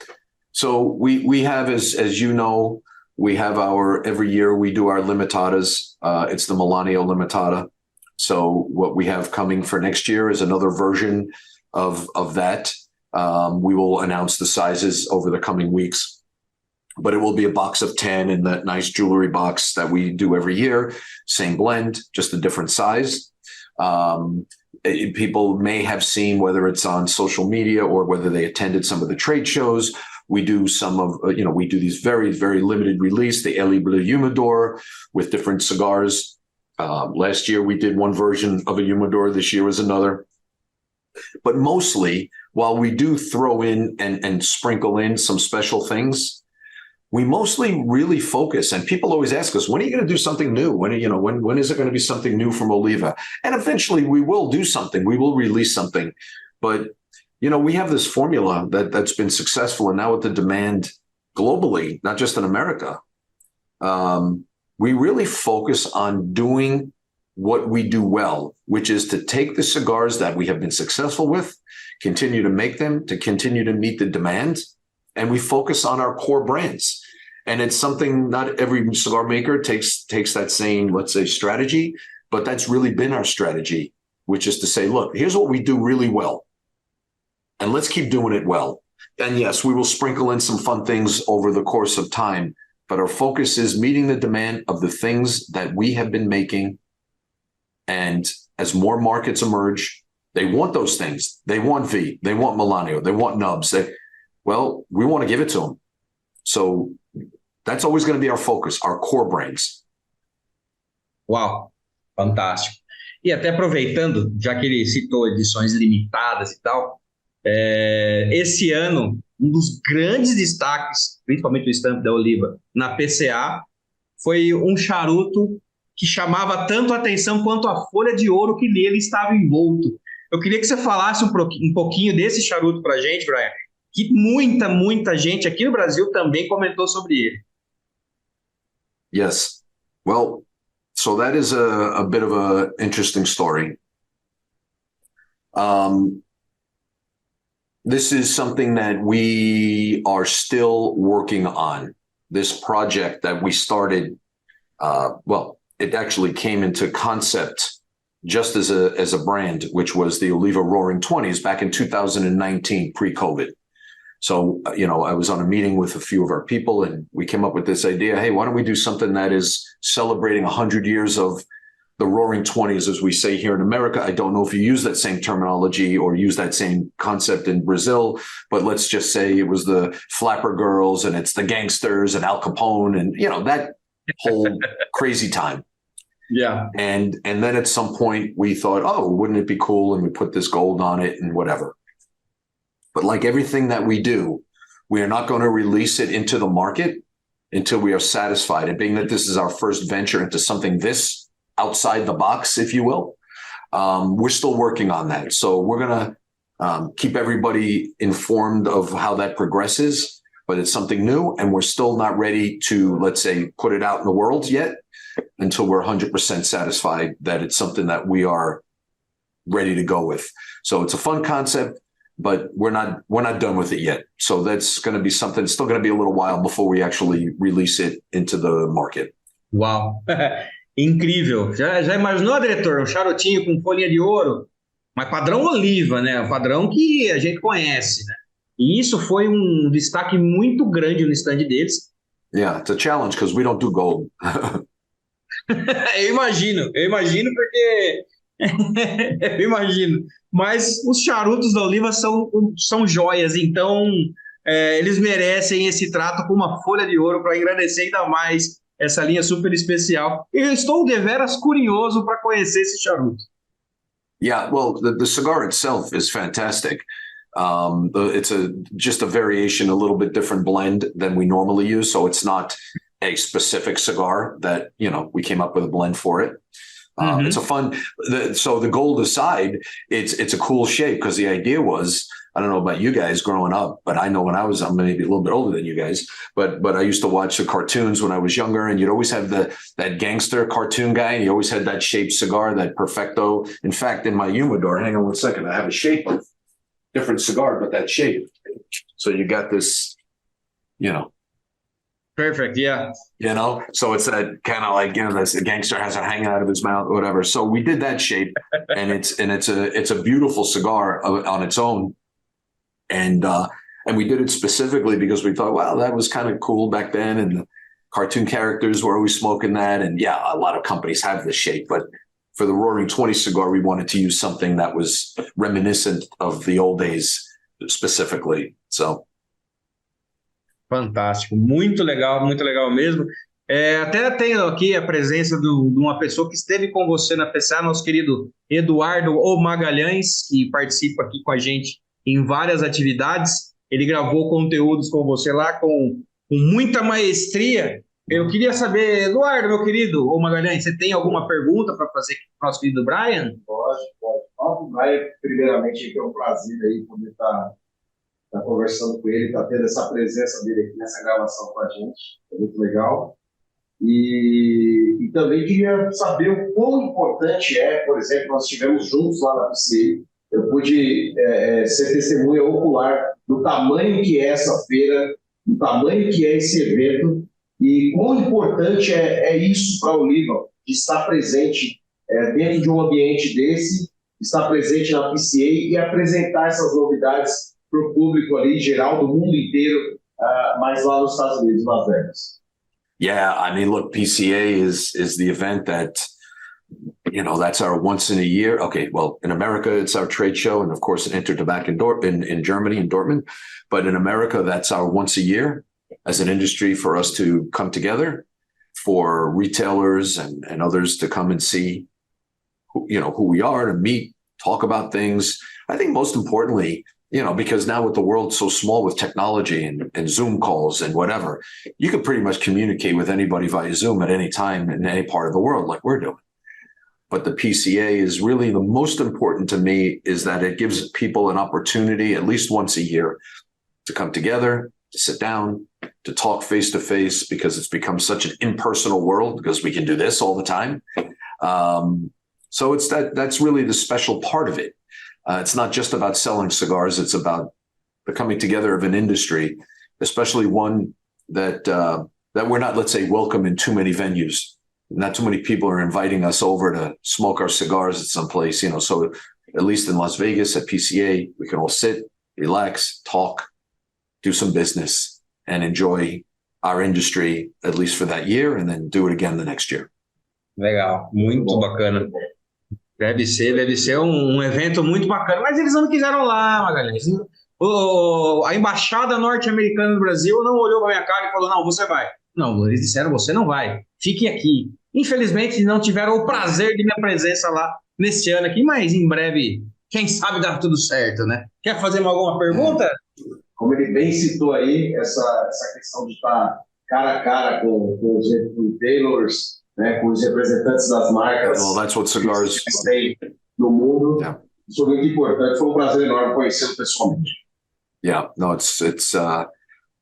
so we have, as you know, we have every year we do our limitadas. It's the Millennial Limitada. So what we have coming for next year is another version of that. We will announce the sizes over the coming weeks, but it will be a box of 10 in that nice jewelry box that we do every year. Same blend, just a different size. People may have seen, whether it's on social media or whether they attended some of the trade shows, we do we do these very, very limited release, the El Libre Humidor with different cigars. Last year we did one version of a humidor. This year was another. But mostly, while we do throw in and sprinkle in some special things, we mostly really focus, and people always ask us, when are you going to do something new? When is it going to be something new from Oliva? And eventually we will do something. We will release something. But, we have this formula that's been successful, and now with the demand globally, not just in America, we really focus on doing what we do well, which is to take the cigars that we have been successful with, continue to make them, to continue to meet the demand, and we focus on our core brands. And it's something not every cigar maker takes that same, let's say, strategy, but that's really been our strategy, which is to say, look, here's what we do really well, and let's keep doing it well. And yes, we will sprinkle in some fun things over the course of time, but our focus is meeting the demand of the things that we have been making. And as more markets emerge, they want those things. They want V, they want Milano, they want nubs. We want to give it to them. So that's always going to be our focus, our core brands. Uau, fantástico. E até aproveitando, já que ele citou edições limitadas e tal, esse ano, um dos grandes destaques, principalmente o estampo da Oliva, na PCA, foi um charuto que chamava tanto a atenção quanto a folha de ouro que nele estava envolto. Eu queria que você falasse um pouquinho desse charuto para a gente, Brian, que muita gente aqui no Brasil também comentou sobre ele. Yes. Well, so that is a bit of an interesting story. This is something that we are still working on. This project that we started, it actually came into concept just as a brand, which was the Oliva Roaring 20s back in 2019, pre-COVID. So, I was on a meeting with a few of our people, and we came up with this idea, hey, why don't we do something that is celebrating 100 years of the Roaring 20s, as we say here in America. I don't know if you use that same terminology or use that same concept in Brazil, but let's just say it was the Flapper Girls, and it's the gangsters and Al Capone and, that whole crazy time. Yeah. And then at some point we thought, oh, wouldn't it be cool? And we put this gold on it and whatever. But like everything that we do, we are not going to release it into the market until we are satisfied. And being that this is our first venture into something this outside the box, if you will, we're still working on that. So we're going to keep everybody informed of how that progresses, but it's something new, and we're still not ready to, let's say, put it out in the world yet until we're 100% satisfied that it's something that we are ready to go with. So it's a fun concept, but we're not done with it yet. So that's going to be something, it's still going to be a little while before we actually release it into the market. Uau, incrível. Já imaginou, diretor, um charutinho com folhinha de ouro? Mas padrão Oliva, né? Padrão que a gente conhece, né? E isso foi um destaque muito grande no stand deles. Yeah, it's a challenge because we don't do gold. Eu imagino porque... Eu imagino. Mas os charutos da Oliva são joias, então eles merecem esse trato com uma folha de ouro para agradecer ainda mais essa linha super especial. E eu estou deveras curioso para conhecer esse charuto. Yeah, well, the cigar itself is fantastic. It's just a variation, a little bit different blend than we normally use. So it's not a specific cigar that, we came up with a blend for it. It's a fun, so the gold aside, it's a cool shape because the idea was I don't know about you guys growing up, but I know when I'm maybe a little bit older than you guys, but I used to watch the cartoons when I was younger, and you'd always have that gangster cartoon guy, and he always had that shaped cigar, that Perfecto. In fact, in my humidor, hang on one second, I have a shape of different cigar, but that shape. So you got this, Perfect, yeah. So it's that kind of like, this gangster has it hanging out of his mouth, whatever. So we did that shape, and it's a beautiful cigar on its own. And we did it specifically because we thought, wow, that was kind of cool back then. And the cartoon characters were always smoking that. And yeah, a lot of companies have this shape, but for the Roaring 20 cigar, we wanted to use something that was reminiscent of the old days specifically. So. Fantástico, muito legal mesmo. Até tenho aqui a presença de uma pessoa que esteve com você na PCA, nosso querido Eduardo O Magalhães, que participa aqui com a gente em várias atividades. Ele gravou conteúdos com você lá com muita maestria. Eu queria saber, Eduardo, meu querido O Magalhães, você tem alguma pergunta para fazer para o nosso querido Brian? Pode. O Brian, primeiramente, é um prazer aí poder estar conversando com ele, tá tendo essa presença dele aqui nessa gravação com a gente, é muito legal. E também queria saber o quão importante por exemplo, nós estivemos juntos lá na PCA, eu pude ser testemunha ocular do tamanho que é essa feira, do tamanho que é esse evento, e quão importante é isso para a Oliva, de estar presente dentro de um ambiente desse, estar presente na PCA e apresentar essas novidades para o público ali geral do mundo inteiro, mas lá nos Estados Unidos, Las Vegas. Yeah, I mean, look, PCA is the event that, that's our once in a year. Okay, well, in America, it's our trade show, and of course, in Intertobac in Germany, in Dortmund. But in America, that's our once a year as an industry for us to come together, for retailers and others to come and see, who we are, to meet, talk about things. I think most importantly, because now with the world so small with technology and Zoom calls and whatever, you can pretty much communicate with anybody via Zoom at any time in any part of the world like we're doing. But the PCA is really the most important to me, is that it gives people an opportunity at least once a year to come together, to sit down, to talk face to face, because it's become such an impersonal world because we can do this all the time. So that's really the special part of it. It's not just about selling cigars. It's about the coming together of an industry, especially one that we're not, let's say, welcome in too many venues. Not too many people are inviting us over to smoke our cigars at some place, so at least in Las Vegas at PCA, we can all sit, relax, talk, do some business, and enjoy our industry, at least for that year, and then do it again the next year. Legal, muito bacana. Deve ser um evento muito bacana, mas eles não quiseram lá, Magalhães. A embaixada norte-americana do Brasil não olhou para minha cara e falou, não, você vai. Não, eles disseram, você não vai, fique aqui. Infelizmente, não tiveram o prazer de minha presença lá neste ano aqui, mas em breve, quem sabe dá tudo certo, né? Quer fazer alguma pergunta? Como ele bem citou aí, essa questão de estar cara a cara com os retailers, né, com os representantes das marcas. Well, that's what cigars no mundo. Yeah. Isso é muito importante. Foi um prazer enorme conhecê-lo pessoalmente. Yeah, no, it's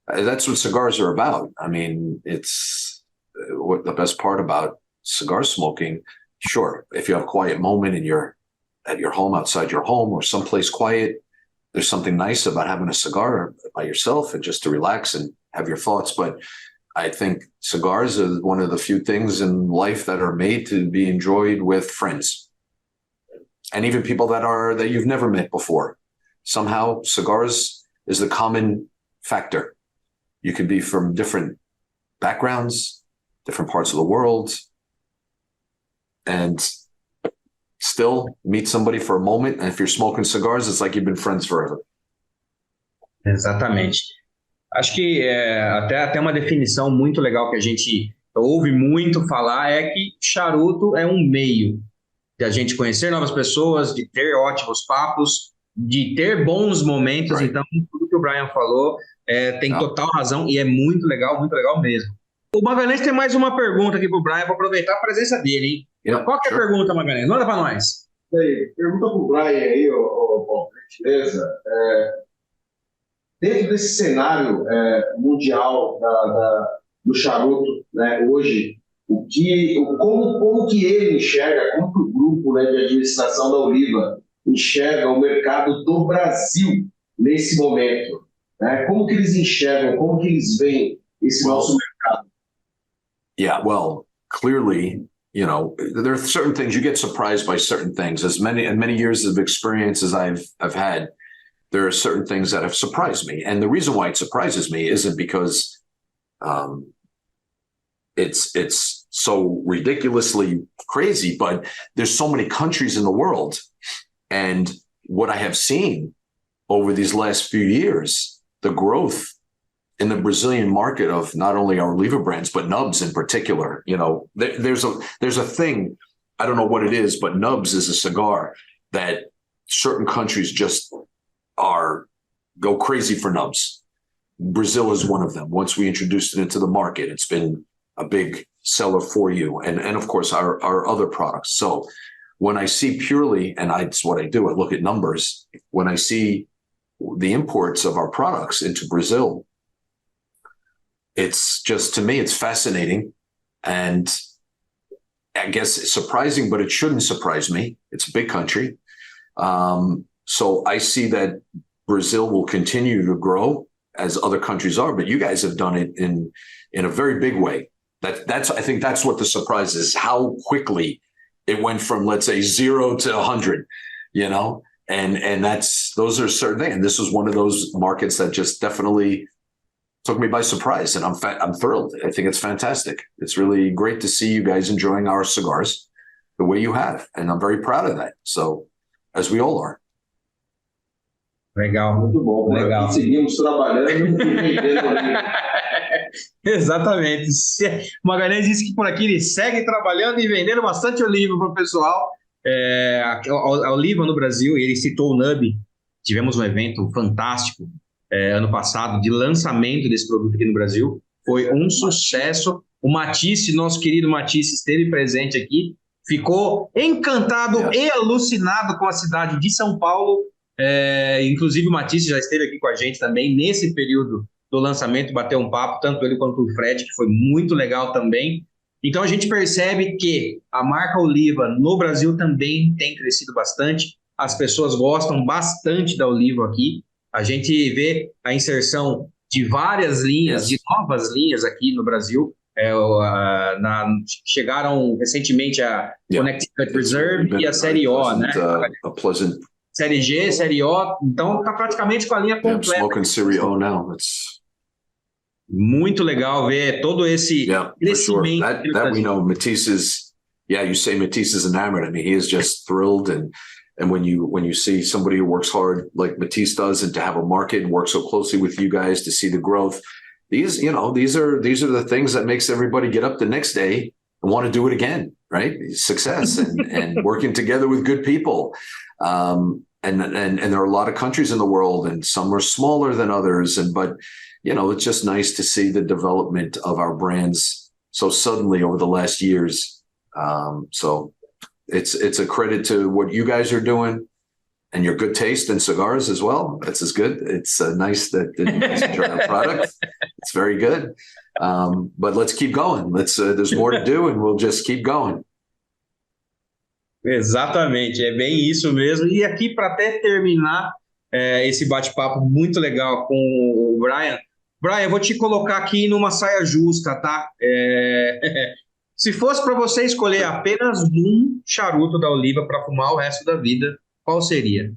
that's what cigars are about. I mean, it's what the best part about cigar smoking. Sure, if you have a quiet moment and you're at your home, outside your home, or someplace quiet, there's something nice about having a cigar by yourself and just to relax and have your thoughts. But I think cigars are one of the few things in life that are made to be enjoyed with friends, and even people that you've never met before. Somehow, cigars is the common factor. You can be from different backgrounds, different parts of the world, and still meet somebody for a moment. And if you're smoking cigars, it's like you've been friends forever. Exatamente. Acho que até uma definição muito legal que a gente ouve muito falar é que charuto é um meio de a gente conhecer novas pessoas, de ter ótimos papos, de ter bons momentos. Right. Então, tudo que o Brian falou tem total razão e é muito legal mesmo. O Magalhães tem mais uma pergunta aqui pro Brian, vou aproveitar a presença dele, hein? Yeah, qual que é a pergunta, Magalhães? Manda para nós. Pergunta pro Brian aí, Paulo, beleza? dentro desse cenário mundial do charuto, né, hoje, como que ele enxerga, como que o grupo, né, de administração da Oliva enxerga o mercado do Brasil nesse momento? Né? Como que eles enxergam, como que eles veem esse nosso mercado? Yeah, well, clearly, you know, there are certain things you get surprised by certain things. As many years of experience as I've had, there are certain things that have surprised me. And the reason why it surprises me isn't because it's so ridiculously crazy, but there's so many countries in the world. And what I have seen over these last few years, the growth in the Brazilian market of not only our Oliva brands, but Nubs in particular. You know, there's a thing, I don't know what it is, but Nubs is a cigar that certain countries just go crazy for Nubs. Brazil is one of them. Once we introduced it into the market, it's been a big seller for you. And of course, our other products. So when I see purely, and it's what I do, I look at numbers. When I see the imports of our products into Brazil, it's just, to me, it's fascinating. And I guess it's surprising, but it shouldn't surprise me. It's a big country. So I see that Brazil will continue to grow as other countries are, but you guys have done it in a very big way. I think that's what the surprise is, how quickly it went from, let's say, 0 to 100, you know, and those are certain things. And this was one of those markets that just definitely took me by surprise, and I'm thrilled. I think it's fantastic. It's really great to see you guys enjoying our cigars the way you have, and I'm very proud of that. So, as we all are. Legal. Muito bom. Legal. Né? Seguimos trabalhando e vendendo. Exatamente. Magalhães disse que por aqui ele segue trabalhando e vendendo bastante oliva para o pessoal. A oliva no Brasil, ele citou o Nub. Tivemos um evento fantástico ano passado de lançamento desse produto aqui no Brasil. Foi um sucesso. O Matisse, nosso querido Matisse, esteve presente aqui. Ficou encantado e alucinado com a cidade de São Paulo. Inclusive o Matisse já esteve aqui com a gente também nesse período do lançamento, bateu um papo, tanto ele quanto o Fred, que foi muito legal também. Então a gente percebe que a marca Oliva no Brasil também tem crescido bastante, as pessoas gostam bastante da Oliva aqui, a gente vê a inserção de várias linhas, de novas linhas aqui no Brasil. Chegaram recentemente a Connecticut Reserve e a Série O, né? Série G, Série O, então tá praticamente com a linha completa. I'm smoking Série O now. Muito legal ver todo esse crescimento. Sure. That we know. Matisse is, you say Matisse is enamored. I mean, he is just thrilled, and when you see somebody who works hard like Matisse does, and to have a market and work so closely with you guys to see the growth, these are the things that makes everybody get up the next day and want to do it again, right? Success and working together with good people. And there are a lot of countries in the world, and some are smaller than others. But it's just nice to see the development of our brands so suddenly over the last years. So it's a credit to what you guys are doing and your good taste in cigars as well. That's as good. It's nice that you guys enjoy our product. It's very good. But let's keep going. There's more to do, and we'll just keep going. Exatamente, é bem isso mesmo. E aqui, para até terminar esse bate-papo muito legal com o Brian, eu vou te colocar aqui numa saia justa, tá? Se fosse para você escolher apenas um charuto da Oliva para fumar o resto da vida, qual seria?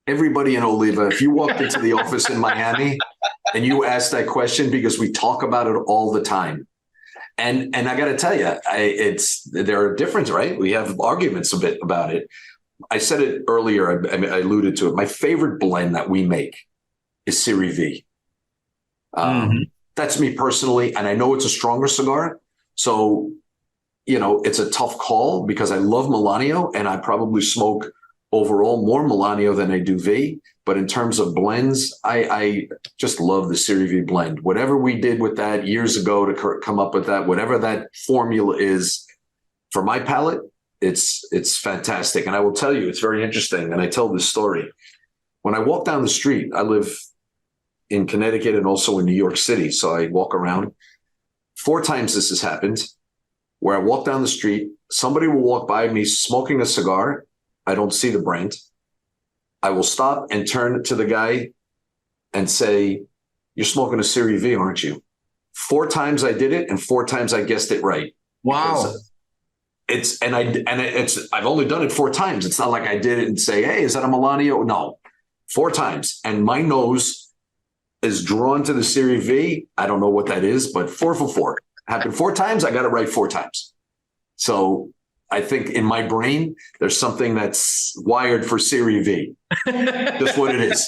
Everybody in Oliva, if you walked into the office in Miami and you asked that question, because we talk about it all the time. And I got to tell you, there are differences, right? We have arguments a bit about it. I said it earlier, I alluded to it. My favorite blend that we make is Serie V. That's me personally, and I know it's a stronger cigar. So, it's a tough call because I love Melanio, and I probably smoke overall more Melanio than I do V. But in terms of blends, I just love the Serie V blend. Whatever we did with that years ago to come up with that, whatever that formula is for my palate, it's fantastic. And I will tell you, it's very interesting. And I tell this story. When I walk down the street, I live in Connecticut and also in New York City. So I walk around. 4 times this has happened, where I walk down the street, somebody will walk by me smoking a cigar. I don't see the brand. I will stop and turn to the guy and say, "You're smoking a Series V, aren't you?" 4 times I did it, and 4 times I guessed it right. Wow. I've only done it 4 times. It's not like I did it and say, "Hey, is that a Melanio?" No, 4 times. And my nose is drawn to the Series V. I don't know what that is, but 4 for 4. Happened 4 times. I got it right 4 times. So I think in my brain, there's something that's wired for Series V. Just what it is.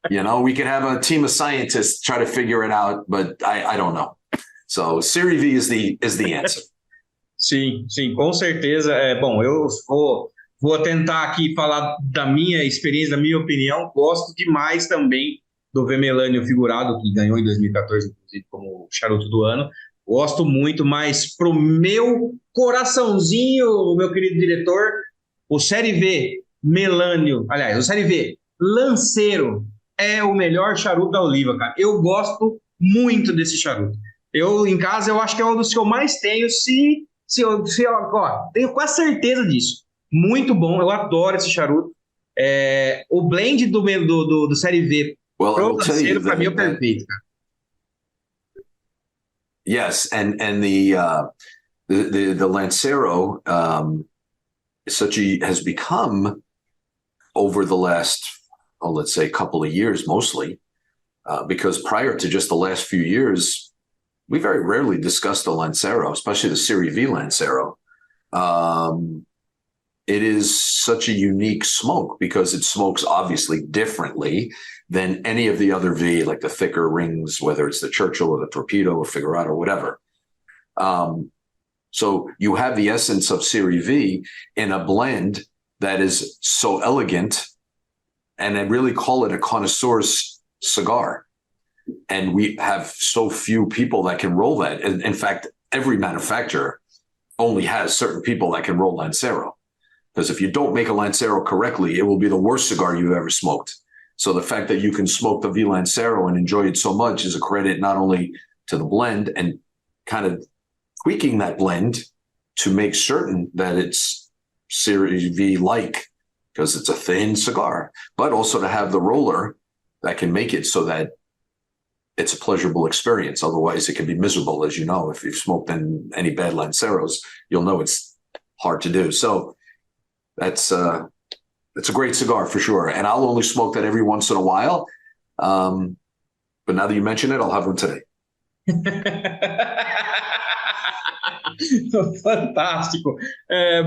You know, we could have a team of scientists try to figure it out, but I don't know. So Series V is the answer. Sim, com certeza. Bom, eu vou tentar aqui falar da minha experiência, da minha opinião. Gosto demais também do Vermelânio figurado, que ganhou em 2014, inclusive, como charuto do ano. Gosto muito, mas pro meu coraçãozinho, meu querido diretor, o Série V Melânio, aliás, o Série V Lanceiro é o melhor charuto da Oliva, cara. Eu gosto muito desse charuto. Eu, em casa, eu acho que é um dos que eu mais tenho, tenho quase certeza disso. Muito bom, eu adoro esse charuto. O blend do Série V pro Lanceiro, para mim, é o perfeito, cara. Yes, and the Lancero has become, over the last, let's say, couple of years mostly, because prior to just the last few years, we very rarely discussed the Lancero, especially the Series V Lancero. It is such a unique smoke because it smokes obviously differently than any of the other V, like the thicker rings, whether it's the Churchill or the Torpedo or Figurado or whatever. So you have the essence of Series V in a blend that is so elegant, and I really call it a connoisseur's cigar. And we have so few people that can roll that. And in fact, every manufacturer only has certain people that can roll Lancero. Because if you don't make a Lancero correctly, it will be the worst cigar you've ever smoked. So the fact that you can smoke the V Lancero and enjoy it so much is a credit not only to the blend and kind of tweaking that blend to make certain that it's Series V-like, because it's a thin cigar, but also to have the roller that can make it so that it's a pleasurable experience. Otherwise, it can be miserable, as you know. If you've smoked any bad Lanceros, you'll know it's hard to do. So it's a great cigar for sure. And I'll only smoke that every once in a while. But now that you mention it, I'll have one today. Fantástico.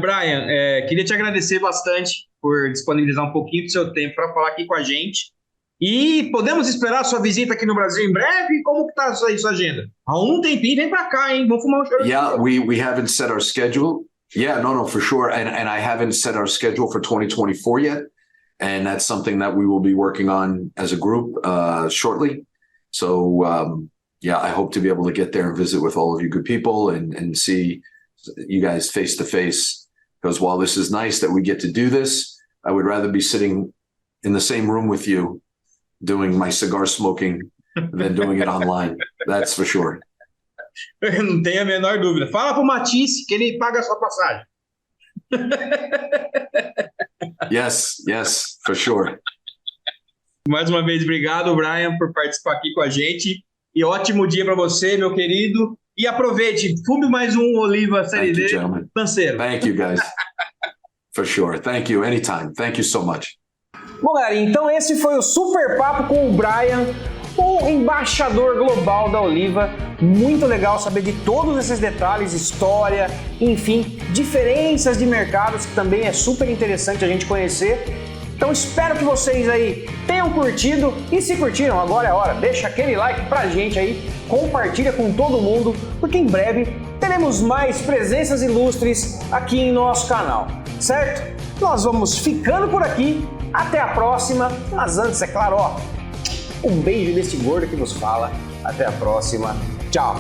Brian, queria te agradecer bastante por disponibilizar um pouquinho do seu tempo para falar aqui com a gente. E podemos esperar a sua visita aqui no Brasil em breve? Como que tá a sua agenda? Há um tempinho, vem para cá, hein? Vamos fumar um charuto. Yeah, we haven't set our schedule. Yeah, no, for sure. And I haven't set our schedule for 2024 yet. And that's something that we will be working on as a group shortly. So, I hope to be able to get there and visit with all of you good people and see you guys face to face. Because while this is nice that we get to do this, I would rather be sitting in the same room with you doing my cigar smoking than doing it online. That's for sure. Eu não tenho a menor dúvida. Fala pro Matisse que ele paga a sua passagem. Yes, for sure. Mais uma vez, obrigado, Brian, por participar aqui com a gente. E ótimo dia para você, meu querido. E aproveite, fume mais um Oliva Série V Lanceiro. Thank you, guys. For sure. Thank you. Anytime. Thank you so much. Bom, galera, então esse foi o Super Papo com o Brian, o embaixador global da Oliva. Muito legal saber de todos esses detalhes, história, enfim, diferenças de mercados, que também é super interessante a gente conhecer. Então espero que vocês aí tenham curtido, e se curtiram, agora é a hora, deixa aquele like pra gente aí, compartilha com todo mundo, porque em breve teremos mais presenças ilustres aqui em nosso canal, certo? Nós vamos ficando por aqui, até a próxima, mas antes, é claro, um beijo desse gordo que nos fala, até a próxima, tchau!